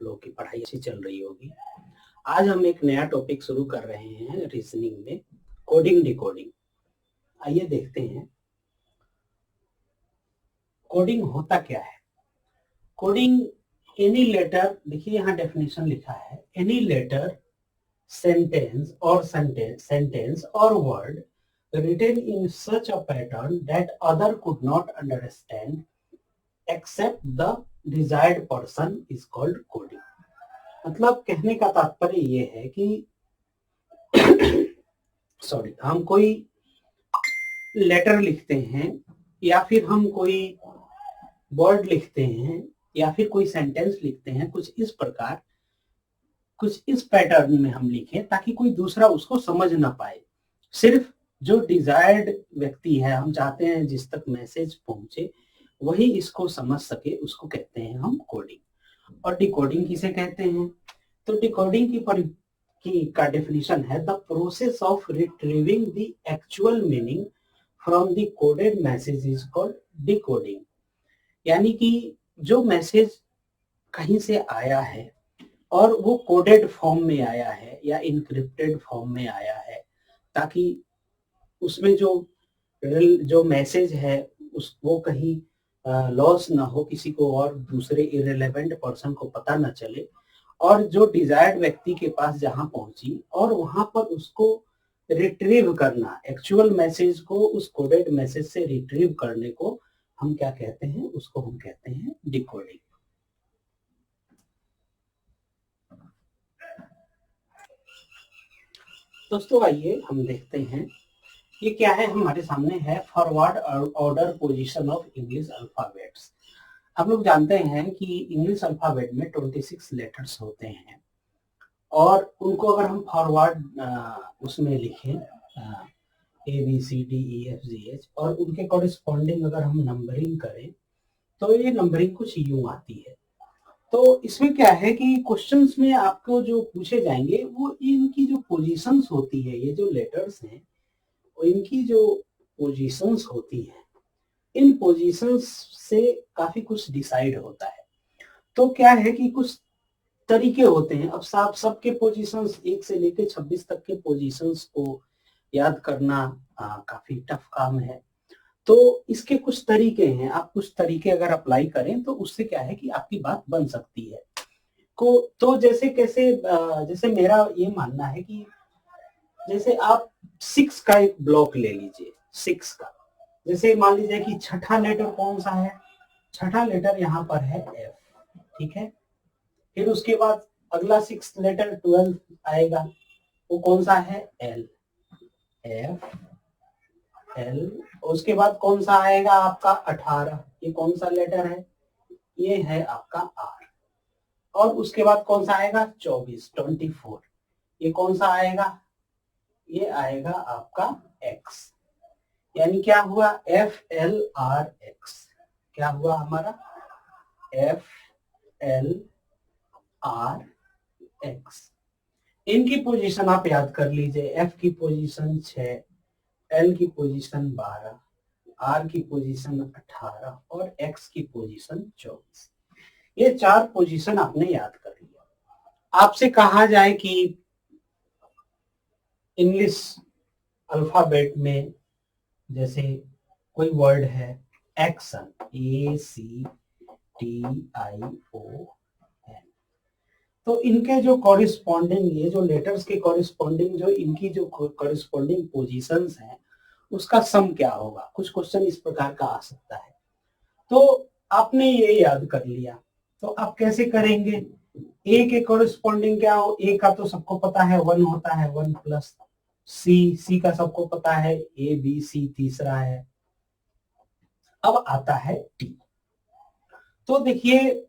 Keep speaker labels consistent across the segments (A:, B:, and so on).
A: आप लोगों की पढ़ाई अच्छी चल रही होगी। आज हम एक नया टॉपिक शुरू कर रहे हैं रीजनिंग में, कोडिंग डिकोडिंग। आइए देखते हैं कोडिंग होता क्या है। कोडिंग एनी लेटर, देखिए यहाँ डेफिनेशन लिखा है, any letter sentence or word written in such a pattern that other could not understand except the desired person is called coding। मतलब कहने का तात्पर्य ये है कि हम कोई लेटर लिखते हैं या फिर हम कोई वर्ड लिखते हैं या फिर कोई सेंटेंस लिखते हैं, कुछ इस प्रकार, कुछ इस पैटर्न में हम लिखें ताकि कोई दूसरा उसको समझ ना पाए। सिर्फ जो डिजायर्ड व्यक्ति है, हम चाहते हैं जिस तक मैसेज पहुंचे वही इसको समझ सके, उसको कहते हैं हम कोडिंग। और डिकोडिंग किसे कहते हैं? तो डिकोडिंग का डेफिनेशन है the process of retrieving the actual meaning from the coded message is called decoding. यानी कि जो मैसेज कहीं से आया है और वो कोडेड फॉर्म में आया है या इनक्रिप्टेड फॉर्म में आया है, ताकि उसमें जो मैसेज है वो कहीं लॉस ना हो, किसी को और दूसरे इरेलेवेंट पर्सन को पता ना चले, और जो डिजायर्ड व्यक्ति के पास जहां पहुंची और वहां पर उसको रिट्रीव करना, एक्चुअल मैसेज को उस कोडेड मैसेज से रिट्रीव करने को हम क्या कहते हैं? उसको हम कहते हैं डिकोडिंग। दोस्तों आइए हम देखते हैं ये क्या है। हमारे सामने है forward order position of English alphabets. हम लोग जानते हैं कि इंग्लिश अल्फाबेट में 26 लेटर्स होते हैं और उनको अगर हम फॉरवर्ड उसमें लिखें ABCDEFGH और उनके कॉरेस्पॉन्डिंग अगर हम नंबरिंग करें तो ये नंबरिंग कुछ यूं आती है। तो इसमें क्या है कि क्वेश्चंस में आपको जो पूछे जाएंगे वो इनकी जो पोजीशंस होती है, ये जो लेटर्स हैं इनकी जो पोजीशंस होती है, इन पोजीशंस से काफी कुछ डिसाइड होता है। तो क्या है कि कुछ तरीके होते हैं। अब सबके पोजीशंस 1 से लेकर 26 तक के पोजीशंस को याद करना काफी टफ काम है। तो इसके कुछ तरीके हैं, आप कुछ तरीके अगर अप्लाई करें तो उससे क्या है कि आपकी बात बन सकती है। तो जैसे मेरा ये मानना है कि जैसे आप 6 का एक ब्लॉक ले लीजिए, 6 का, जैसे मान लीजिए कि छठा लेटर कौन सा है? छठा लेटर यहाँ पर है F, ठीक है। फिर उसके बाद अगला 6 लेटर 12 आएगा, वो कौन सा है? L, F, L। उसके बाद कौन सा आएगा आपका 18, ये कौन सा लेटर है? ये है आपका R। और उसके बाद कौन सा आएगा? 24, ये कौन सा आएगा? ये आएगा आपका X। यानी क्या हुआ? FLRX। क्या हुआ हमारा? FLRX। इनकी पोजीशन आप याद कर लीजिए। F की पोजीशन 6, L की पोजीशन 12, R की पोजीशन 18 और X की पोजीशन 24। ये 4 पोजीशन आपने याद कर लिया। आपसे कहा जाए कि इंग्लिश अल्फाबेट में जैसे कोई वर्ड है एक्शन, ACTION, तो इनके जो कॉरिस्पॉन्डिंग, ये जो लेटर्स के कॉरिस्पॉन्डिंग जो इनकी जो कॉरिस्पॉन्डिंग पोजीशंस हैं उसका सम क्या होगा? कुछ क्वेश्चन इस प्रकार का आ सकता है। तो आपने ये याद कर लिया, तो आप कैसे करेंगे? ए के कॉरिस्पॉन्डिंग क्या हो? ए का तो सबको पता है 1 होता है, 1 प्लस सी का सबको पता है, ABC तीसरा है। अब आता है टी। तो देखिए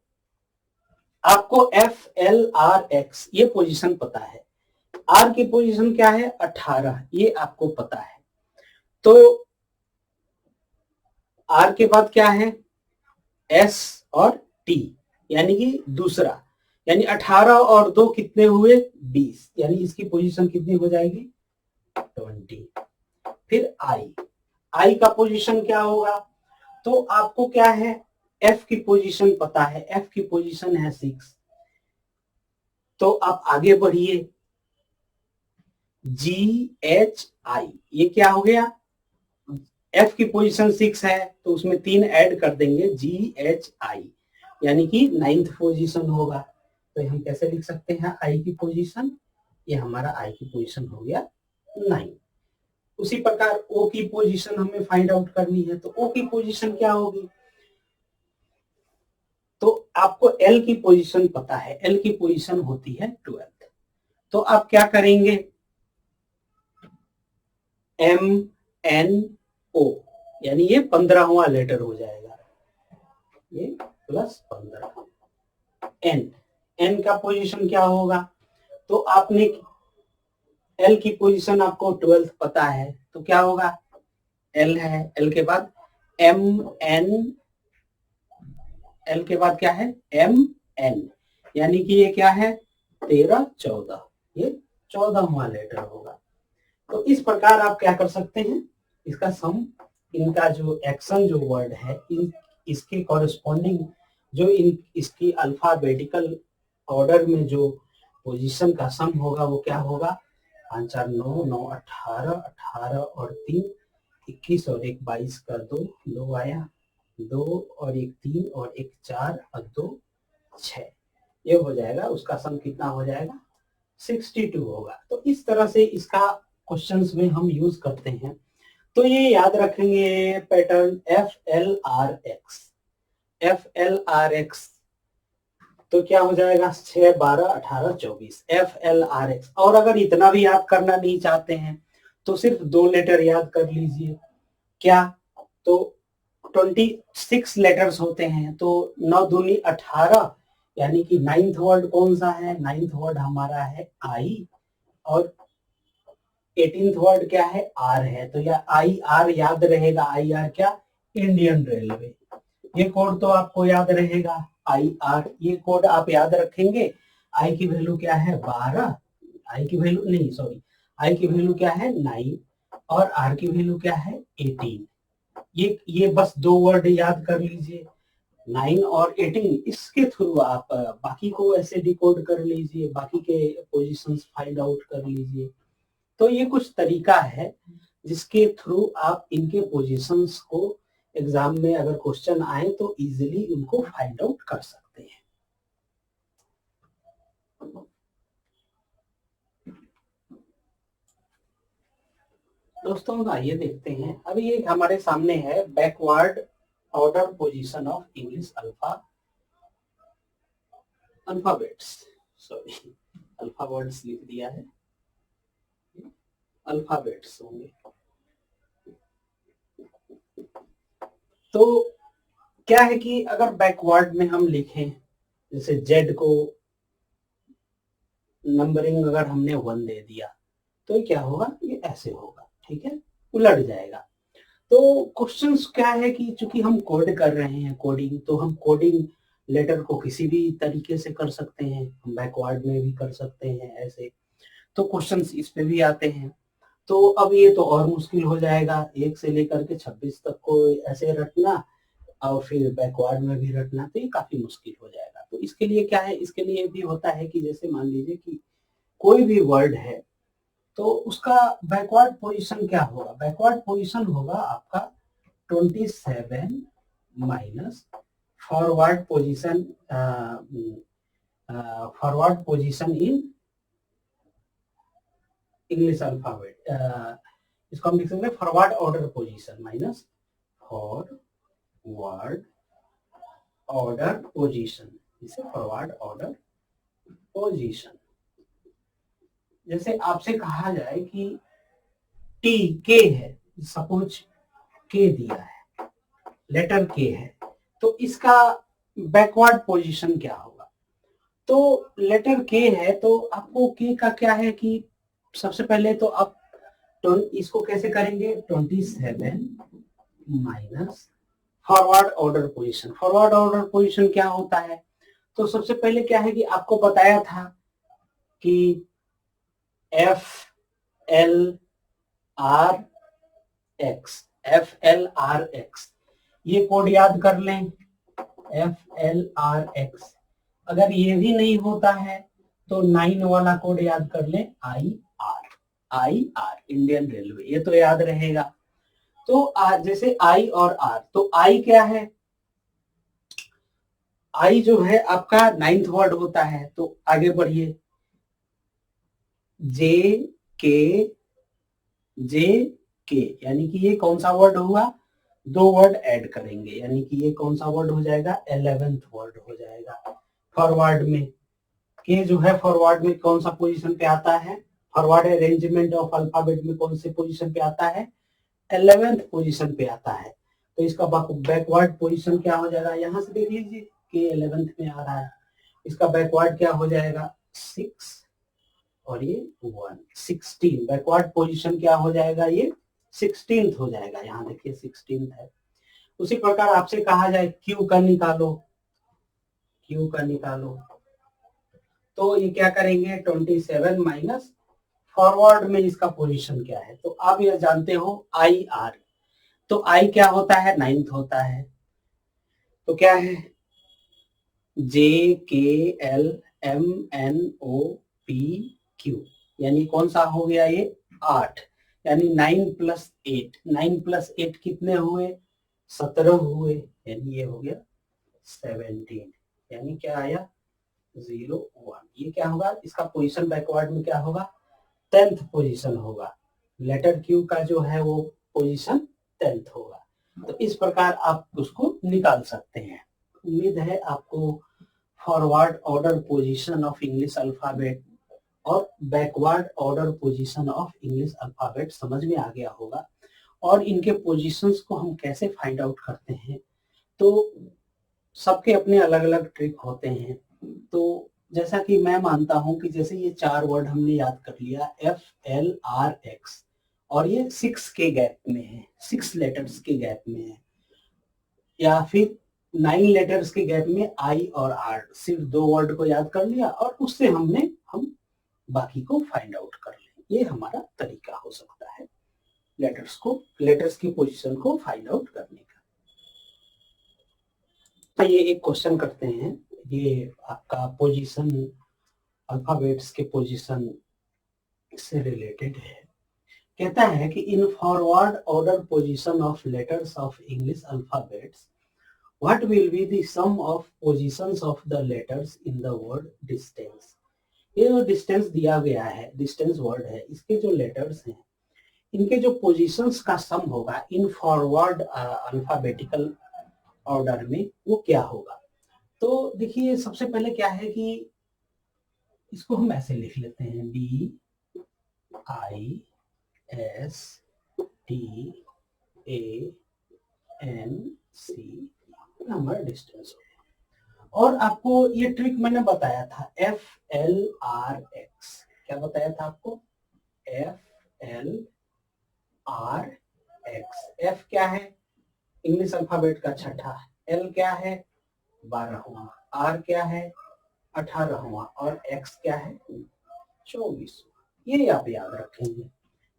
A: आपको FLRX ये पोजीशन पता है, R की पोजीशन क्या है? 18, ये आपको पता है। तो R के बाद क्या है? S और T, यानी कि दूसरा, यानी 18 और 2 कितने हुए? 20, यानी इसकी पोजीशन कितनी हो जाएगी? 20। फिर I का पोजीशन क्या होगा? तो आपको क्या है? F की पोजीशन पता है, F की पोजीशन है 6, तो आप आगे बढ़िए, GHI, ये क्या हो गया, F की पोजीशन 6 है तो उसमें 3 ऐड कर देंगे, GHI यानी कि 9th पोजीशन होगा। तो हम कैसे लिख सकते हैं I की पोजीशन, ये हमारा I की पोजीशन हो गया 9। उसी प्रकार O की पोजीशन हमें फाइंड आउट करनी है, तो O की पोजीशन क्या होगी, तो आपको L की पोजीशन पता है, L की पोजीशन होती है 12th। तो आप क्या करेंगे, MNO यानी ये 15वां लेटर हो जाएगा, ये +15। N का पोजीशन क्या होगा, तो आपने L की पोजीशन आपको 12th पता है, तो क्या होगा, L है, L के बाद MN, L के बाद क्या है MN, यानी कि ये क्या है 13, 14, ये 14वां लेटर होगा। तो इस प्रकार आप क्या कर सकते हैं, इसका सम, इनका जो एक्शन जो वर्ड है, इसके कॉरेस्पॉन्डिंग जो इसकी अल्फाबेटिकल ऑर्डर में जो पोजीशन का सम होगा वो क्या होगा, 5 4 9 9 18 18 और 3 21 और 1 22 का 2 2 आया, 2 और 1 3 और 1 4 और 2 6, ये हो जाएगा, उसका सम कितना हो जाएगा 62 होगा। तो इस तरह से इसका क्वेश्चंस में हम यूज करते हैं। तो ये याद रखेंगे पैटर्न FLRX, तो क्या हो जाएगा 6 12 18 24 FLRX। और अगर इतना भी याद करना नहीं चाहते हैं तो सिर्फ 2 लेटर याद कर लीजिए, क्या, तो 26 लेटर्स होते हैं, तो 9 दूनी 18, यानी कि 9th वर्ड कौन सा है, 9th वर्ड हमारा है I, और 18th वर्ड क्या है R है, तो यह IR याद रहेगा, IR क्या, इंडियन रेलवे। ये कोड तो आपको याद रहेगा IR, ये कोड आप याद रखेंगे। I की वैल्यू क्या है 12, I की वैल्यू नहीं सॉरी, I की वैल्यू क्या है 9 और R की वैल्यू क्या है 18। ये बस 2 वर्ड याद कर लीजिए, 9 और 18, इसके थ्रू आप बाकी को ऐसे डिकोड कर लीजिए, बाकी के पोजीशंस फाइंड आउट कर लीजिए। तो ये कुछ तरीका है जिसके थ्रू आप इनके पोजीशंस को एग्जाम में अगर क्वेश्चन आए तो इजीली उनको फाइंड आउट कर सकते हैं। दोस्तों आइए देखते हैं, अभी एक हमारे सामने है backward order position of English alphabets, sorry alphabets लिख दिया है, अल्फाबेट्स होंगे। तो क्या है कि अगर बैकवर्ड में हम लिखें, जैसे जेड को नंबरिंग अगर हमने 1 दे दिया तो ये क्या होगा, ये ऐसे होगा, ठीक है, उलट जाएगा। तो क्वेश्चंस क्या है कि चूंकि हम कोड कर रहे हैं, कोडिंग, तो हम कोडिंग लेटर को किसी भी तरीके से कर सकते हैं, हम बैकवर्ड में भी कर सकते हैं ऐसे, तो क्वेश्चंस इस पे भी आते हैं। तो अब ये तो और मुश्किल हो जाएगा, 1 से लेकर के 26 तक को ऐसे रटना और फिर बैकवर्ड में भी रटना, तो ये काफी मुश्किल हो जाएगा। तो इसके लिए क्या है, इसके लिए भी होता है कि जैसे मान लीजिए कि कोई भी वर्ड है तो उसका बैकवर्ड पोजीशन क्या होगा, बैकवर्ड पोजीशन होगा आपका 27 minus forward position, forward position in English alphabet, इसको हम लिख सकते हैं forward order position minus forward order position, इसे फॉरवर्ड ऑर्डर पोजीशन। जैसे आपसे कहा जाए कि टी के है, सपोज के दिया है, लेटर के है, तो इसका बैकवर्ड पोजीशन क्या होगा, तो लेटर के है तो आपको के का क्या है कि सबसे पहले तो आप इसको कैसे करेंगे, 27 minus forward order position. Forward order position क्या होता है, तो सबसे पहले क्या है कि आपको बताया था कि FLRX, ये कोड याद कर लें, FLRX। अगर ये भी नहीं होता है तो 9 वाला कोड याद कर ले, आई आर इंडियन रेलवे, ये तो याद रहेगा। तो जैसे आई और आर, तो आई क्या है, आई जो है आपका 9th वर्ड होता है। तो आगे बढ़िए, जे के, जे के यानी कि ये कौन सा वर्ड हुआ, 2 वर्ड ऐड करेंगे, यानी कि ये कौन सा वर्ड हो जाएगा, 11th वर्ड हो जाएगा। फॉरवर्ड में के जो है, फॉरवर्ड में कौन सा पोजीशन पे आता है, फॉरवर्ड अरेंजमेंट ऑफ अल्फाबेट में कौन से पोजीशन पे आता है, 11th पोजीशन पे आता है। तो इसका बैकवर्ड पोजीशन क्या हो जाएगा, यहां से देख लीजिए कि 11th में आ रहा है, इसका बैकवर्ड क्या हो जाएगा 6 और ये 1, 16। बैकवर्ड पोजीशन क्या हो जाएगा, ये 16th हो जाएगा, यहाँ देखिए 16th है। उसी प्रकार आपसे कहा जाए क्यू का निकालो, क्यू का निकालो, तो ये क्या करेंगे 27 माइनस फॉरवर्ड में इसका पोजीशन क्या है। तो आप यह जानते हो आई आर, तो आई क्या होता है 9th होता है, तो क्या है J K L M N O P Q, यानी कौन सा हो गया ये 8, यानी 9 + 8, 9 + 8 कितने हुए 17 हुए, यानी ये हो गया 17, यानी क्या आया 0 1। ये क्या होगा, इसका पोजीशन बैकवर्ड में क्या होगा 10th पोजीशन होगा, लेटर क्यू का जो है वो पोजीशन 10th होगा। तो इस प्रकार आप उसको निकाल सकते हैं। उम्मीद है आपको forward order position of English alphabet और backward order position of English alphabet समझ में आ गया होगा, और इनके पोजीशंस को हम कैसे फाइंड आउट करते हैं। तो सबके अपने अलग अलग ट्रिक होते हैं। तो जैसा कि मैं मानता हूं कि जैसे ये 4 वर्ड हमने याद कर लिया, FLRX, और ये 6 के गैप में है, 6 लेटर्स के गैप में है, या फिर 9 लेटर्स के गैप में आई और आर, सिर्फ 2 वर्ड को याद कर लिया और उससे हम बाकी को फाइंड आउट कर लें। ये हमारा तरीका हो सकता है लेटर्स की पोजीशन को फाइंड आउट करने का। तो ये एक क्वेश्चन करते हैं, ये आपका पोजीशन, अल्फाबेट्स के पोजीशन से रिलेटेड है। कहता है कि in forward order position of letters of English alphabets what will be the sum of positions of the letters in the word distance. ये जो डिस्टेंस दिया गया है, डिस्टेंस वर्ड है, इसके जो लेटर्स हैं इनके जो पोजीशंस का सम होगा इन फॉरवर्ड अल्फाबेटिकल ऑर्डर में, वो क्या होगा। तो देखिए सबसे पहले क्या है कि इसको हम ऐसे लिख लेते हैं, DISTANC, हमारा डिस्टेंस हो। और आपको ये ट्रिक मैंने बताया था, FLRX, क्या बताया था आपको, FLRX। F क्या है इंग्लिश अल्फाबेट का छठा, L क्या है 12वां, R क्या है 18वां, और X क्या है 24वां। ये आप याद रखेंगे,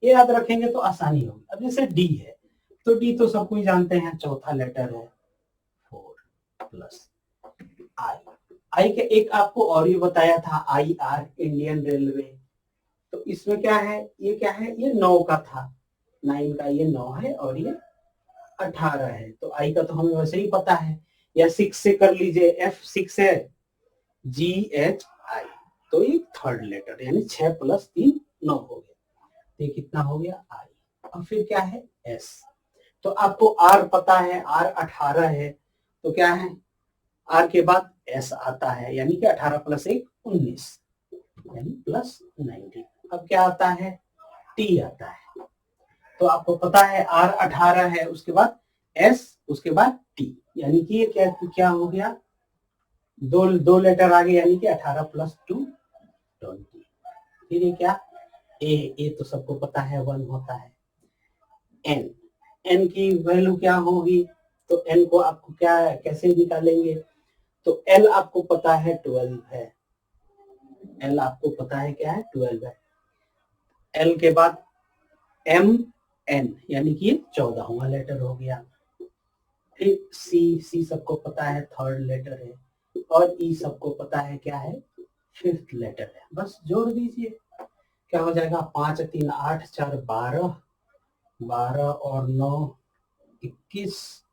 A: ये याद रखेंगे तो आसानी होगी। अब जैसे D है, तो D तो सब कोई जानते हैं, चौथा लेटर है, 4 + आई के एक आपको और भी बताया था, IR इंडियन रेलवे। तो इसमें क्या है, ये क्या है, ये 9 का था, 9 का ये 9 है और ये 18 है। तो आई का तो हमें वैसे ही पता है, या 6 से कर लीजिए, F6 है, GHI, तो ये थर्ड लेटर, यानी 6 + 3 9 हो गया। तो ये कितना हो गया आई। अब फिर क्या है S, तो आपको R पता है, R 18 है, तो क्या है R के बाद S आता है, यानी कि 18 + 1 19, यानी +19। अब क्या आता है T आता है, तो आपको पता है R 18 है, उसके बाद S, उसके बाद T, यानी कि ये क्या हो गया, दो लेटर आ गए, यानी कि 18 + 2 20। फिर ये क्या ए तो सबको पता है 1 होता है। N की वैल्यू क्या होगी, तो N को आपको क्या कैसे निकालेंगे, तो L आपको पता है 12 है, L आपको पता है क्या है 12 है। L के बाद MN, यानी कि ये 14वां लेटर हो गया। फिर C सबको पता है थर्ड लेटर है, और E सबको पता है क्या है 5th लेटर है, बस जोड़ दीजिए। क्या हो जाएगा, 5 3 8 4 12, 12 और 9 21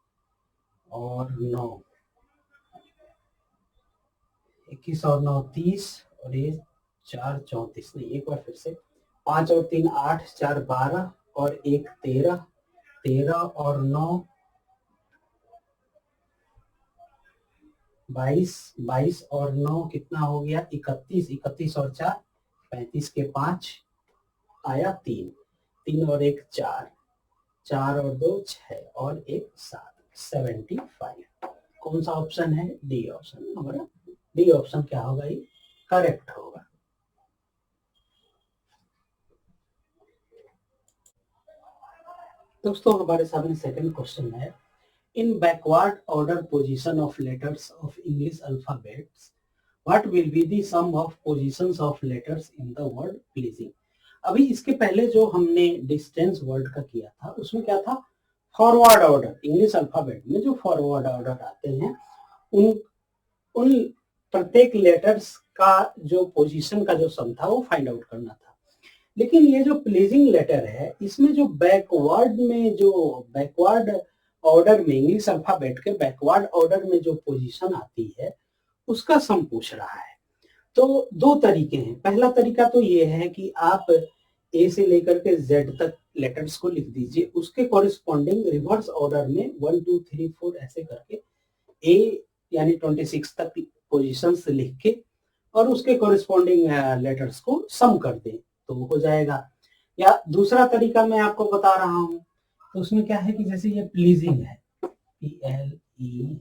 A: और 9 21 और 9 30 और ये 4 34, नहीं एक बार फिर से, 5 और 3 8 4 12 और 1 13, 13 और 9 22, 22 और 9 कितना हो गया, 31, 31 और 4 35 के 5 आया 3, 3 और 1 4, 4 और 2 6 और 1 7, 75। कौन सा ऑप्शन है, डी ऑप्शन हमारा, डी ऑप्शन क्या होगा, ये करेक्ट होगा। दोस्तों हमारे सामने सेकंड क्वेश्चन है, in backward order position of letters of English alphabets what will be the sum of positions of letters in the word pleasing. अभी इसके पहले जो हमने डिस्टेंस वर्ड का किया था उसमें क्या था, फॉरवर्ड ऑर्डर, इंग्लिश अल्फाबेट में जो फॉरवर्ड ऑर्डर आते हैं उन उन प्रत्येक लेटर्स का जो पोजीशन का जो सम था वो फाइंड आउट करना था। लेकिन ये जो प्लीजिंग लेटर है इसमें जो बैकवर्ड में, जो बैकवर्ड ऑर्डर में, इंग्लिश अल्फाबेट के बैकवर्ड ऑर्डर में जो पोजीशन आती है उसका सम पूछ रहा है। तो दो तरीके हैं, पहला तरीका तो ये है कि आप ए से लेकर के जेड तक लेटर्स को लिख दीजिए, उसके कॉरेस्पॉन्डिंग रिवर्स ऑर्डर में 1 2 3 4 ऐसे करके ए यानी 26 तक पोजीशंस लिख के और उसके कॉरेस्पॉन्डिंग लेटर्स को सम कर दें तो हो जाएगा। या दूसरा तरीका मैं आपको बता रहा हूं, तो उसमें क्या है कि जैसे ये प्लीजिंग है, PLEASING,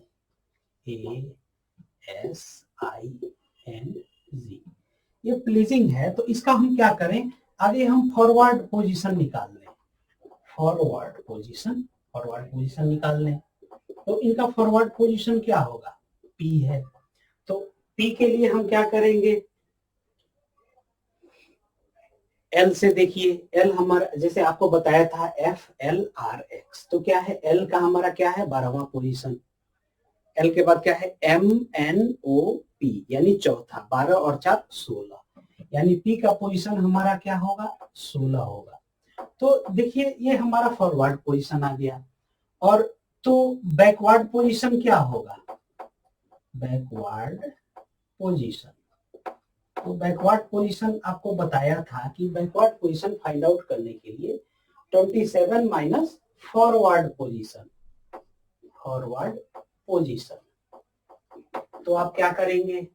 A: ये प्लीजिंग है, तो इसका हम क्या करें, आगे हम फॉरवर्ड पोजीशन निकाल लें, फॉरवर्ड पोजीशन निकाल लें। तो इनका फॉरवर्ड पोजीशन क्या होगा, P है, तो P के लिए हम क्या करेंगे, L से देखिए, L हमारा जैसे आपको बताया था FLRX, तो क्या है L का हमारा क्या है 12वां पोजीशन, L के बाद क्या है MNOP यानी चौथा, 12 और 4 16, यानी P का पोजीशन हमारा क्या होगा 16 होगा। तो देखिए ये हमारा फॉरवर्ड पोजीशन आ गया। और तो बैकवर्ड पोजीशन क्या होगा, बैकवर्ड पोजीशन, तो बैकवर्ड पोजीशन आपको बताया था कि बैकवर्ड पोजीशन फाइंड आउट करने के लिए 27 माइनस फॉरवर्ड पोजीशन, तो आप क्या करेंगे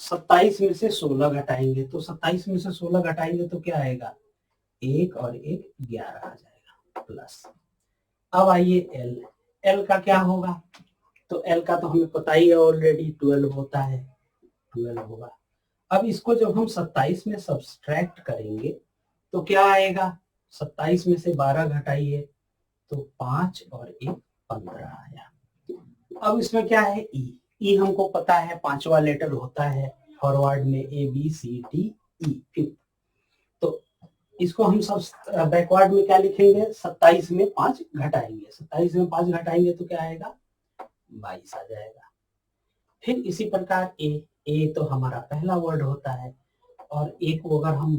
A: 27 में से 16 घटाएंगे, तो 27 में से 16 घटाएंगे तो क्या आएगा 1 और 1 11 आ जाएगा प्लस। अब आइए L का क्या होगा, तो L का तो हमें पता ही है ऑलरेडी 12 होता है, 12 होगा। अब इसको जब हम 27 में सब्सट्रैक्ट करेंगे तो क्या आएगा, 27 में से 12 घटाइए तो 5 और 1 15 आया। अब इसमें क्या है ई हमको पता है 5वां लेटर होता है फॉरवर्ड में ABCDE, तो इसको हम सब बैकवर्ड में क्या लिखेंगे, 27 में 5 घटाएंगे, 27 में 5 घटाएंगे तो क्या आएगा 22 आ जाएगा। फिर इसी प्रकार ए तो हमारा पहला वर्ड होता है, और एक को अगर हम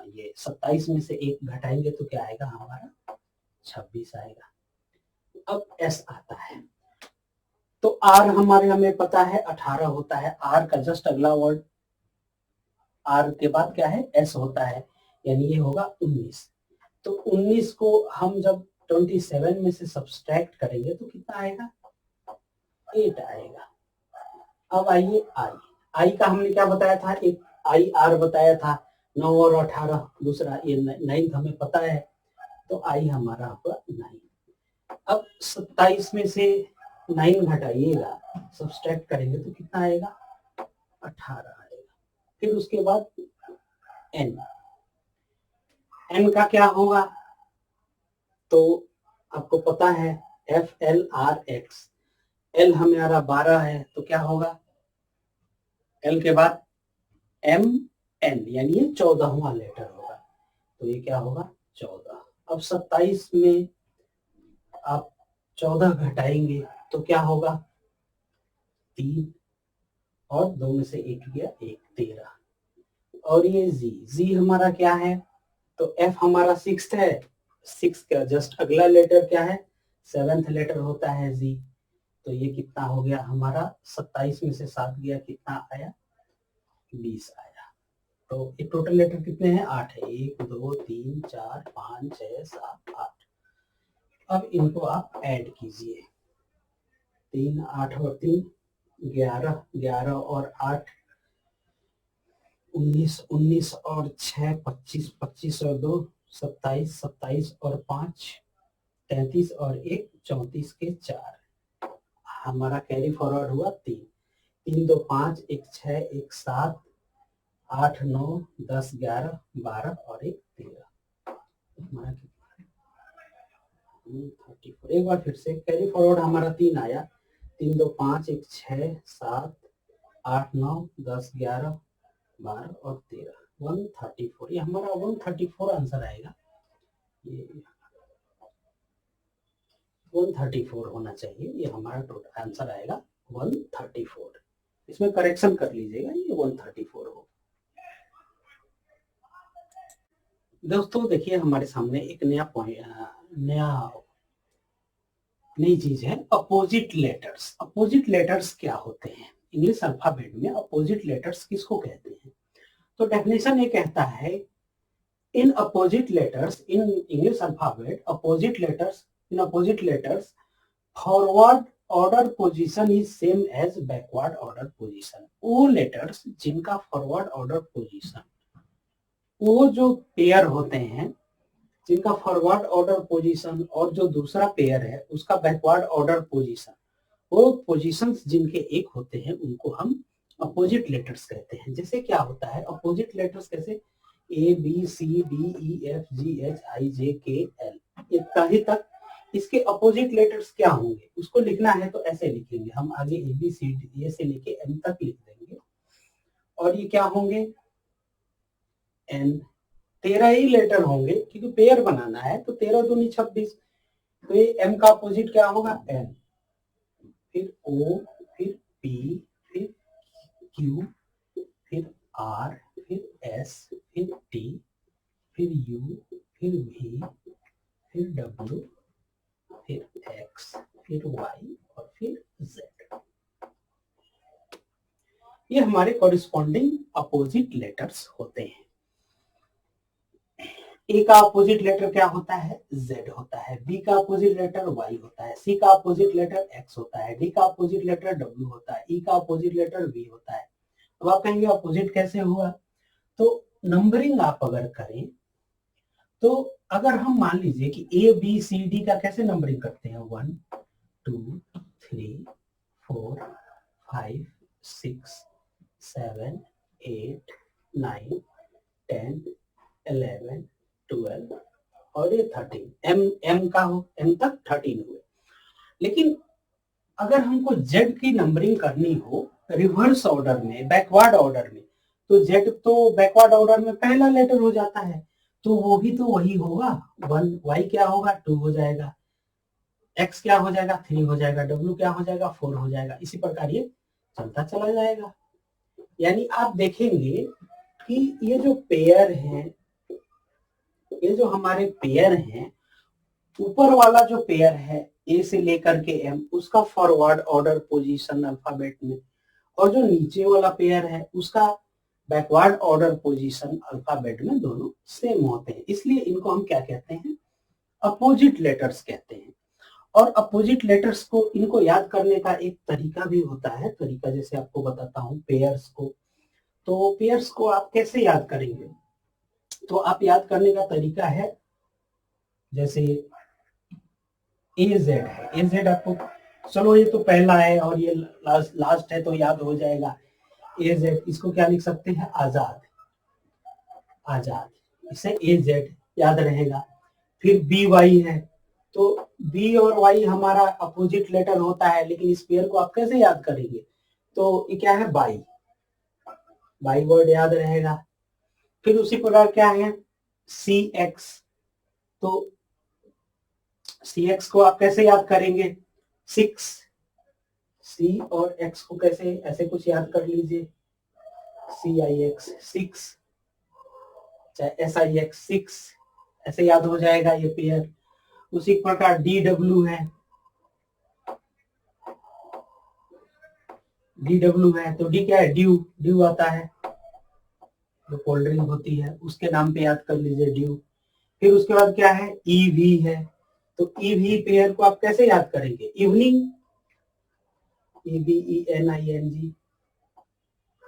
A: ये 27 में से 1 घटाएंगे तो क्या आएगा हमारा 26 आएगा। अब एस आता है, तो आर हमारे हमें पता है 18 होता है, आर का जस्ट अगला वर्ड, आर के बाद क्या है एस होता है, यानी ये होगा 19। तो 19 को हम जब 27 में से सब्सट्रैक्ट करेंगे तो कितना आएगा 8 आएगा। अब आइए आई का हमने क्या बताया था, एक IR बताया था, 9 और 18, दूसरा ये 9 हमें पता है, तो आई हमारा हुआ 9। अब 27 में से 9 घटाइएगा, सब्सट्रैक्ट करेंगे तो कितना आएगा 18 आएगा। फिर उसके बाद एन का क्या होगा, तो आपको पता है FLRX, एल हमारा 12 है तो क्या होगा, एल के बाद MN यानी ये 14वां लेटर होगा, तो ये क्या होगा 14। अब 27 में आप 14 घटाएंगे तो क्या होगा 3 और 2 में से 1 गया 1, 13। और ये जी हमारा क्या है, तो एफ हमारा 6 है, 6 का जस्ट अगला लेटर क्या है, 7th लेटर होता है जी। तो ये कितना हो गया हमारा, 27 में से 7 गया, कितना आया, 20 आया। तो ये टोटल लेटर कितने हैं, 8 है, 1 2 3 4 5 6 7 8। अब इनको आप ऐड कीजिए, 3 8 और 3 11, 11 और 8 19, 19 और 6 25, 25 और 2 27, 27 और 5 33 और 1 34 के 4। हमारा कैरी फॉरवर्ड हुआ 3, 3 2 5 1 6 1 7 8 9 10 11 12 और 1 13। हमारा कितना, 34। एक बार फिर से कैरी फॉरवर्ड हमारा 3 आया, 3 2 5 1 6 7 8 9 10 11 12 और 13, 134। ये हमारा 134 आंसर आएगा, ये 134 होना चाहिए, ये हमारा टोटल आंसर आएगा 134। इसमें करेक्शन कर लीजिएगा, ये 134 हो। दोस्तों देखिए हमारे सामने एक नया नई चीज है, अपोजिट लेटर्स। अपोजिट लेटर्स क्या होते हैं, इंग्लिश अल्फाबेट में अपोजिट लेटर्स किसको कहते हैं? तो डेफिनेशन ये कहता है, in opposite letters in English alphabet, opposite letters in opposite letters forward order position is same as backward order position. वो लेटर्स जिनका फॉरवर्ड ऑर्डर पोजीशन, वो जो पेयर होते हैं जिनका फॉरवर्ड ऑर्डर पोजीशन और जो दूसरा पेयर है उसका बैकवर्ड ऑर्डर पोजीशन, वो पोजीशंस जिनके एक होते हैं उनको हम अपोजिट लेटर्स कहते हैं। जैसे क्या होता है अपोजिट लेटर्स, कैसे A B C D E F G H I J K L, ये कहीं तक इसके अपोजिट लेटर्स क्या होंगे उसको लिखना है तो ऐसे लिखेंगे हम, आगे ए बी सी डी से लेके एम तक लिख देंगे। और ये क्या होंगे, एन, 13 ही लेटर होंगे क्योंकि पेयर बनाना है, तो 13 दूनी 26। तो ये एम का अपोजिट क्या होगा, एन, फिर ओ, फिर पी, फिर क्यू, फिर आर, फिर एस, फिर टी, फिर यू, फिर वी, फिर डब्ल्यू, फिर एक्स, फिर वाई और फिर जेड। ये हमारे कॉरेस्पॉन्डिंग अपोजिट लेटर्स होते हैं। ए का अपोजिट लेटर क्या होता है, जेड होता है, बी का अपोजिट लेटर वाई होता है, सी का अपोजिट लेटर एक्स होता है, डी का अपोजिट लेटर डब्ल्यू होता है, ई का अपोजिट लेटर वी होता है। अब आप कहेंगे अपोजिट कैसे हुआ, तो नंबरिंग आप अगर करें तो अगर हम मान लीजिए कि ए बी सी डी का कैसे नंबरिंग करते हैं, 1 2 3 4 5 6 7 8 9 10 11 12 और ये 13, एम का हो, एम तक 13 हुए। लेकिन अगर हमको जेड की नंबरिंग करनी हो रिवर्स ऑर्डर में, बैकवर्ड ऑर्डर में, तो जेड तो बैकवर्ड ऑर्डर में पहला लेटर हो जाता है, तो वो भी तो वही होगा 1, वाई क्या होगा 2 हो जाएगा, एक्स क्या हो जाएगा 3 हो जाएगा, डब्ल्यू क्या हो जाएगा 4 हो जाएगा। इसी प्रकार ये चलता चला जाएगा। यानी आप देखेंगे कि ये जो पेयर है, ये जो हमारे पेयर हैं, ऊपर वाला जो पेयर है ए से लेकर के एम, उसका फॉरवर्ड ऑर्डर पोजीशन अल्फाबेट में, और जो नीचे वाला पेयर है उसका बैकवर्ड ऑर्डर पोजीशन अल्फाबेट में, दोनों सेम होते हैं। इसलिए इनको हम क्या कहते हैं, अपोजिट लेटर्स कहते हैं। और अपोजिट लेटर्स को, इनको याद करने का एक तरीका भी होता है, तरीका जैसे आपको बताता हूँ पेयर्स को। तो पेयर्स को आप कैसे याद करेंगे, तो आप याद करने का तरीका है, जैसे ए जेड है, ए जेड आपको, चलो ये तो पहला है और ये लास्ट है तो याद हो जाएगा, ए जेड, इसको क्या लिख सकते हैं, आजाद, आजाद, इसे ए जेड याद रहेगा। फिर बी वाई है, तो बी और वाई हमारा अपोजिट लेटर होता है, लेकिन इस पेयर को आप कैसे याद करेंगे, तो ये क्या है, बाई, बाई वर्ड याद रहेगा। फिर उसी प्रकार क्या है, सी एक्स, तो सी एक्स को आप कैसे याद करेंगे, 6 C और X को कैसे ऐसे कुछ याद कर लीजिए, CIX 6 चाहे SIX 6 ऐसे याद हो जाएगा ये पेयर। उसी प्रकार DW है, DW है तो D क्या है, ड्यू, ड्यू आता है जो कोल्ड ड्रिंक होती है उसके नाम पे याद कर लीजिए ड्यू। फिर उसके बाद क्या है, EV है, तो EV पेयर को आप कैसे याद करेंगे, इवनिंग, EVENING।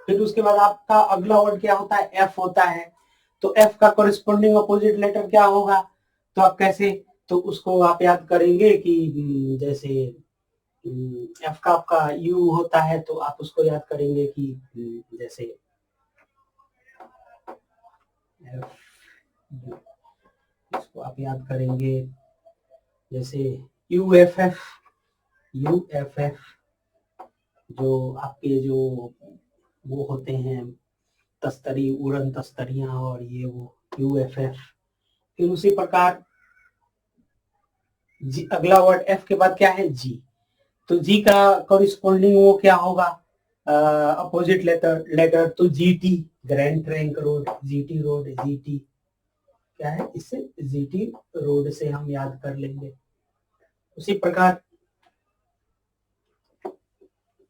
A: फिर उसके बाद आपका अगला वर्ड क्या होता है, F होता है, तो F का कोरिस्पोंडिंग अपोजिट लेटर क्या होगा, तो आप कैसे, तो उसको आप याद करेंगे कि जैसे F का आपका U होता है तो आप उसको याद करेंगे कि जैसे F, इसको आप याद करेंगे जैसे UFF, UFF जो आपके जो वो होते हैं तस्तरी, उड़न तस्तरियां और ये वो UFF। फिर उसी प्रकार जी, अगला वर्ड F के बाद क्या है, G, तो G का कॉरिस्पॉन्डिंग वो क्या होगा, अपोजिट लेटर तो GT, grand trunk road, GT road, GT क्या है, इससे GT रोड से हम याद कर लेंगे। उसी प्रकार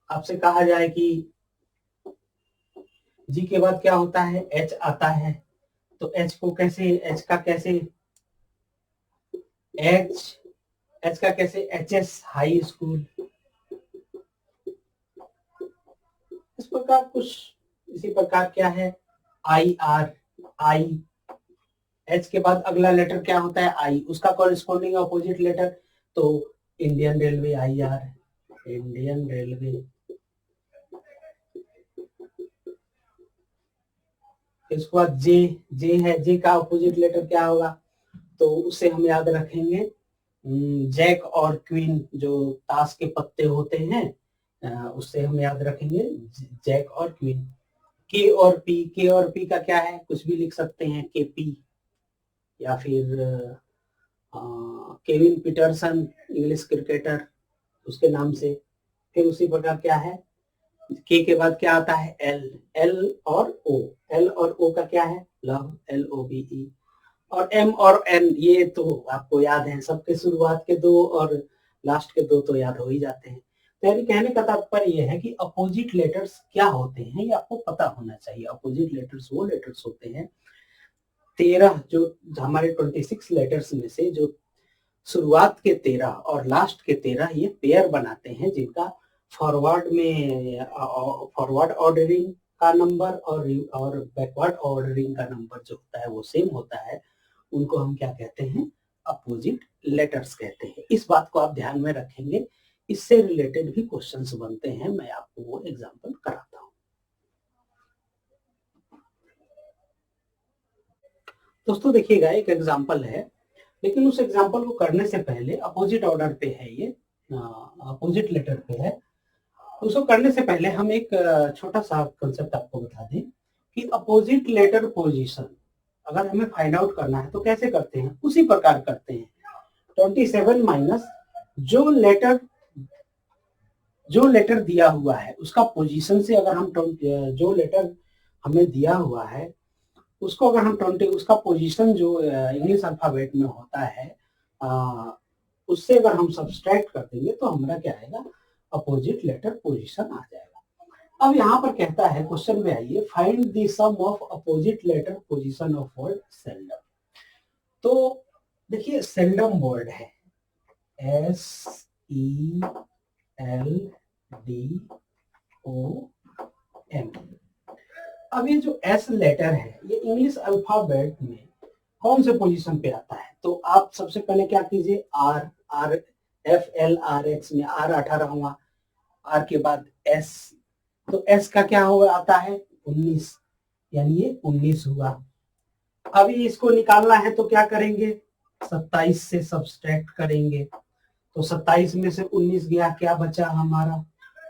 A: आपसे कहा जाए कि G के बाद क्या होता है, H आता है, तो H को कैसे, H का कैसे, H का कैसे, HS हाई स्कूल, इस प्रकार कुछ। इसी प्रकार क्या है, IR, आई, H के बाद अगला लेटर क्या होता है, I, उसका कॉरेस्पॉन्डिंग अपोजिट लेटर तो Indian railway, IR, Indian railway. इसके बाद J है, J का अपोजिट लेटर क्या होगा, तो उससे हम याद रखेंगे जैक और क्वीन जो ताश के पत्ते होते हैं, उससे हम याद रखेंगे जैक और क्वीन। के और पी का क्या है, कुछ भी लिख सकते हैं, KP या फिर केविन पीटरसन इंग्लिश क्रिकेटर उसके नाम से। फिर उसी प्रकार क्या है, के बाद क्या आता है, एल और ओ का क्या है, लव, LOVE। और M और N ये तो आपको याद है, सबके शुरुआत के दो और लास्ट के दो तो याद हो ही जाते हैं। तो यानी कहने का तात्पर्य यह है कि अपोजिट लेटर्स क्या होते हैं ये आपको पता होना चाहिए। अपोजिट लेटर्स वो लेटर्स होते हैं 13 जो हमारे 26 लेटर्स में से जो शुरुआत के 13 और लास्ट के 13 ये पेयर बनाते हैं, जिनका फॉरवर्ड ऑर्डरिंग का नंबर और बैकवर्ड ऑर्डरिंग का नंबर जो होता है वो सेम होता है, उनको हम क्या कहते हैं, अपोजिट लेटर्स कहते हैं। इस बात को आप ध्यान में रखेंगे, इससे रिलेटेड भी क्वेश्चंस बनते हैं, मैं आपको वो एग्जांपल कराता हूं। दोस्तों देखिएगा एक एग्जांपल है, लेकिन उस एग्जांपल को करने से पहले अपोजिट ऑर्डर पे है, ये अपोजिट लेटर पे है, उसको करने से पहले हम एक छोटा सा कंसेप्ट आपको बता दें कि अपोजिट लेटर पोजीशन अगर हमें फाइंड आउट करना है तो कैसे करते हैं, उसी प्रकार करते हैं। 27 माइनस जो लेटर दिया हुआ है उसका पोजीशन से अगर हम जो लेटर हमें दिया हुआ है उसको अगर हम 20 उसका पोजीशन जो इंग्लिश अल्फाबेट में होता है उससे अगर हम सब्सट्रैक्ट कर देंगे तो हमारा क्या आएगा, अपोजिट लेटर पोजीशन आ जाएगा। अब यहाँ पर कहता है क्वेश्चन में आइए, find the sum of opposite letter position of word seldom. तो देखिए सेल्डम वर्ड है SELDOM। अब ये जो S लेटर है ये इंग्लिश अल्फाबेट में कौन से पोजीशन पे आता है, तो आप सबसे पहले क्या कीजिए, R FLRX में R 18वां, R के बाद S, तो S का क्या होगा, आता है 19, यानी ये 19 हुआ। अभी इसको निकालना है तो क्या करेंगे, 27 से सब्सट्रैक्ट करेंगे, तो 27 में से 19 गया, क्या बचा हमारा,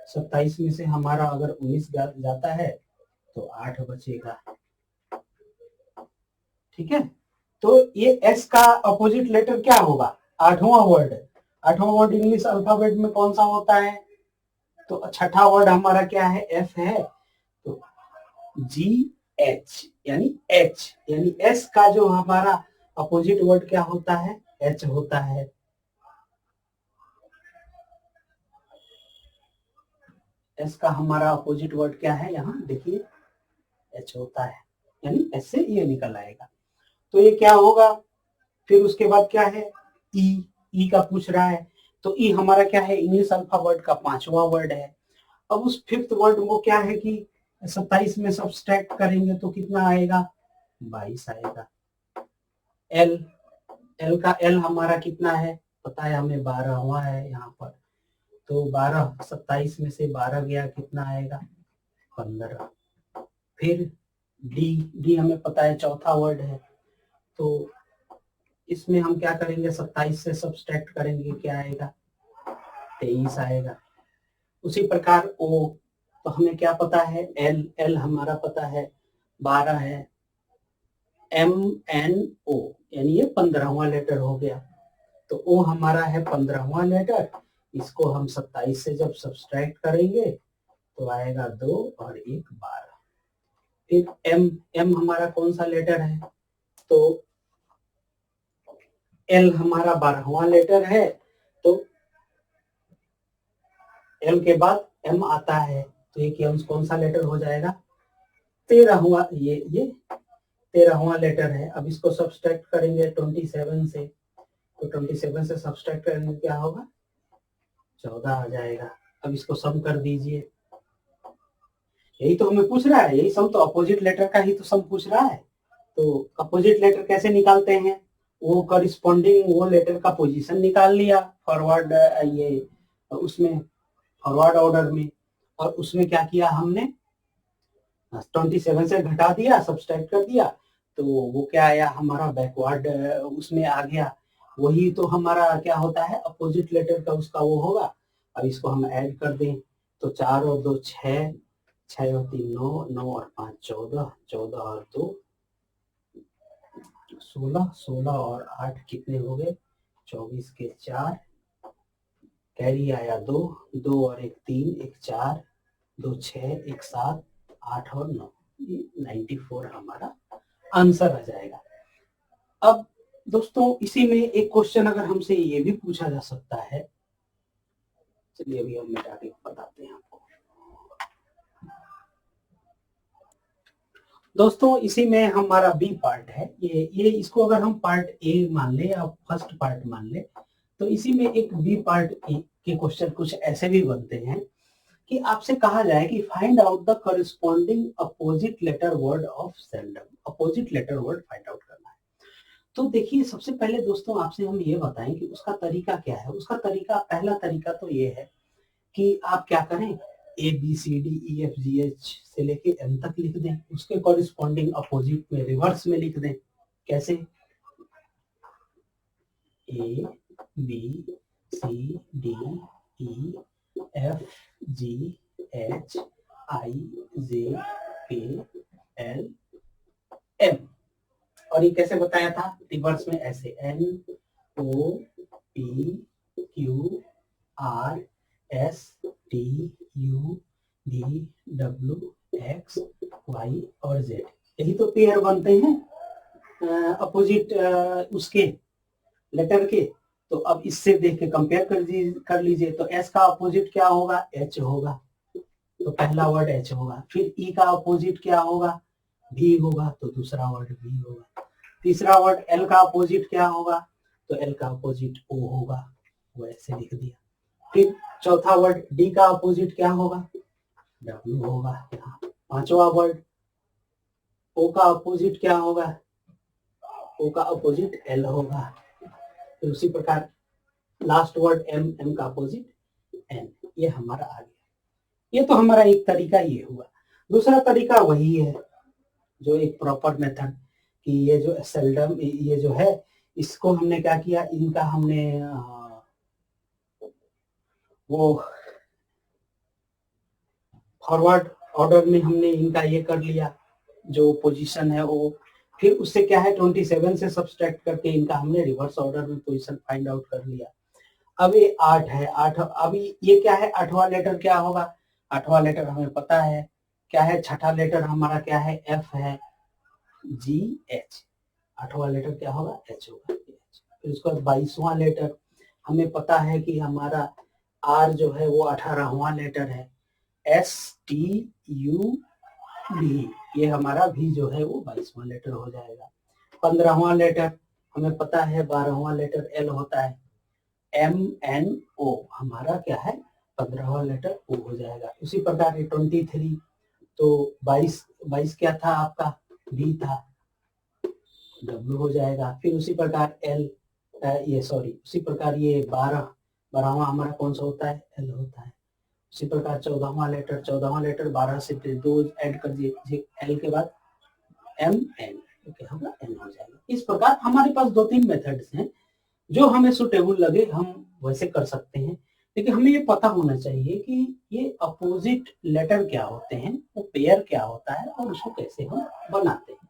A: 27 में से हमारा अगर 19 जाता है तो 8 बचेगा, ठीक है। तो ये S का अपोजिट लेटर क्या होगा, 8वां वर्ड इंग्लिश अल्फाबेट में कौन सा होता है, तो छठा वर्ड हमारा क्या है, एफ है, तो जी एच यानी एच यानी एस का जो हमारा अपोजिट वर्ड क्या होता है, एच होता है। एस का हमारा अपोजिट वर्ड क्या है, यहाँ देखिए एच होता है, यानी एस से ये निकल आएगा। तो ये क्या होगा, फिर उसके बाद क्या है, ई का पूछ रहा है, तो ई हमारा क्या है, इंग्लिश अल्फाबेट का 5वां वर्ड है। अब उस 5th वर्ड वो क्या है कि 27 में सब्सट्रैक्ट करेंगे तो कितना आएगा, 22 आएगा। एल का एल हमारा कितना है, पता है हमें 12वां है यहाँ पर, तो 12 27 में से 12 गया, कितना आएगा, 15। फिर डी हमें पता है चौथा वर्ड है, तो इसमें हम क्या करेंगे, 27 से सब्सट्रैक्ट करेंगे, क्या आएगा, 23 आएगा। उसी प्रकार ओ, तो हमें क्या पता है, एल हमारा पता है 12 है। एम एन ओ यानी ये 15वां लेटर हो गया, तो ओ हमारा है 15वां लेटर, इसको हम 27 से जब सब्सट्रैक्ट करेंगे तो आएगा 2 और 1 12। फिर एम हमारा कौन सा लेटर है, तो एल हमारा 12वां लेटर है, तो एल के बाद एम आता है, तो ये कौन सा लेटर हो जाएगा, 13वां, ये 13वां लेटर है। अब इसको सब्सट्रैक्ट करेंगे 27 से, तो 27 से सब्सट्रैक्ट करेंगे क्या होगा, 14 आ जाएगा। अब इसको सम कर दीजिए, यही तो हमें पूछ रहा है, यही सम तो अपोजिट लेटर का ही तो सम पूछ रहा है। तो अपोजिट लेटर कैसे निकालते हैं, वो करिस्पॉन्डिंग वो लेटर का पोजीशन निकाल लिया फॉरवर्ड, ये उसमें फॉरवर्ड ऑर्डर में, और उसमें क्या किया हमने, 27 से घटा दिया, सब्सट्रैक्ट कर दिया, तो वो क्या आया हमारा बैकवर्ड उसमें आ गया। वही तो हमारा क्या होता है, अपोजिट लेटर का उसका वो होगा। अब इसको हम ऐड कर दें, तो 4 और 2 6, 6 और 3 9, 9 और 5 14, 14 और 2 16, 16 और 8 कितने हो गए, 24 के 4, कैरी आया 2, 2 और 1 3, 1 4, 2 6, 1 7, 8 और 9, 94 हमारा आंसर आ जाएगा। अब दोस्तों इसी में एक क्वेश्चन अगर हमसे ये भी पूछा जा सकता है, चलिए अभी हम मिटा के बताते हैं आपको। दोस्तों इसी में हमारा बी पार्ट है, ये इसको अगर हम पार्ट ए मान ले या फर्स्ट पार्ट मान ले, तो इसी में एक बी पार्ट के क्वेश्चन कुछ ऐसे भी बनते हैं कि आपसे कहा जाए कि find out the corresponding opposite letter word of sender, opposite letter word find out करना है। तो देखिए सबसे पहले दोस्तों आपसे हम ये बताएं कि उसका तरीका क्या है। उसका तरीका, पहला तरीका तो ये है कि आप क्या करें, A B C D E F G H से लेके एम तक लिख दें, उसके कॉरेस्पॉन्डिंग अपोजिट में रिवर्स में लिख दें। कैसे, A B C D E F G H I J K L M, और ये कैसे बताया था, रिवर्स में ऐसे, N O P Q R S T U D W X Y और जेड, यही तो पेयर बनते हैं अपोजिट उसके लेटर के। तो अब इससे देख के कंपेयर कर लीजिए, तो एस का अपोजिट क्या होगा, एच होगा, तो पहला वर्ड एच होगा। फिर ई का अपोजिट क्या होगा, भी होगा, तो दूसरा वर्ड भी होगा। तीसरा वर्ड एल का अपोजिट क्या होगा, तो एल का अपोजिट ओ होगा, वो ऐसे लिख दिया। फिर चौथा वर्ड डी का अपोजिट क्या होगा, डब्ल्यू होगा यहाँ। पांचवा वर्ड ओ का अपोजिट क्या होगा, ओ का अपोजिट एल होगा। फिर उसी प्रकार लास्ट वर्ड एम, एम का अपोजिट एन, ये हमारा आ गया। ये तो हमारा एक तरीका ये हुआ। दूसरा तरीका वही है जो एक प्रॉपर मेथड, कि ये जो सेल्डम ये जो है, इसको हमने क्या किया, इनका हमने वो फॉरवर्ड ऑर्डर में हमने इनका ये कर लिया, जो पोजीशन है वो। फिर उससे क्या है 27 से सब्सट्रैक्ट करके इनका हमने रिवर्स ऑर्डर में पोजीशन फाइंड आउट कर लिया। अब ये 8 है, 8 अभी ये क्या है, 8वां लेटर क्या होगा, 8वां लेटर हमें पता है क्या है, छठा लेटर हमारा क्या है, एफ है, जी एच, 8वां लेटर क्या होगा, एच होगा। फिर उसके बाद 22वां लेटर हमें पता है कि हमारा आर जो है वो 18वां लेटर है, एस टी यू डी, ये हमारा भी जो है वो 22वां लेटर हो जाएगा। 15वां लेटर हमें पता है 12वां लेटर एल होता है, एम एन ओ हमारा क्या है, 15वां लेटर ओ हो जाएगा। उसी प्रकार 23, तो 22 क्या था आपका, डी था, डब्ल्यू हो जाएगा। फिर उसी प्रकार एल, ये सॉरी, उसी प्रकार ये 12वां हमारा कौन सा होता है, एल होता है। उसी प्रकार 14वां लेटर 12 से 2 ऐड कर दीजिए एल के बाद, एम एन, ओके हमारा एन हो जाएगा। इस प्रकार हमारे पास 2-3 मेथड्स हैं, जो हमें सुटेबल लगे हम वैसे कर सकते हैं, लेकिन हमें ये पता होना चाहिए कि ये अपोजिट लेटर क्या होते हैं, वो पेयर क्या होता है और उसको कैसे हम बनाते हैं।